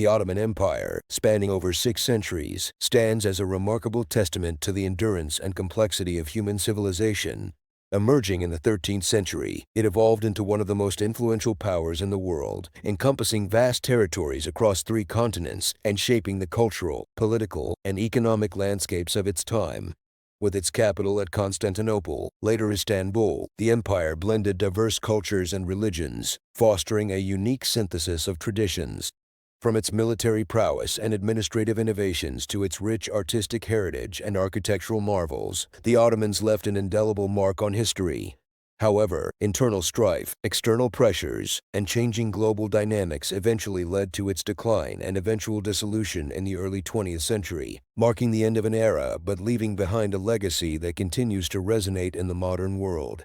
Ottoman Empire, spanning over 6 centuries, stands as a remarkable testament to the endurance and complexity of human civilization. Emerging in the 13th century, it evolved into one of the most influential powers in the world, encompassing vast territories across 3 continents and shaping the cultural, political, and economic landscapes of its time. With its capital at Constantinople, later Istanbul, the empire blended diverse cultures and religions, fostering a unique synthesis of traditions. From its military prowess and administrative innovations to its rich artistic heritage and architectural marvels, the Ottomans left an indelible mark on history. However, internal strife, external pressures, and changing global dynamics eventually led to its decline and eventual dissolution in the early 20th century, marking the end of an era but leaving behind a legacy that continues to resonate in the modern world.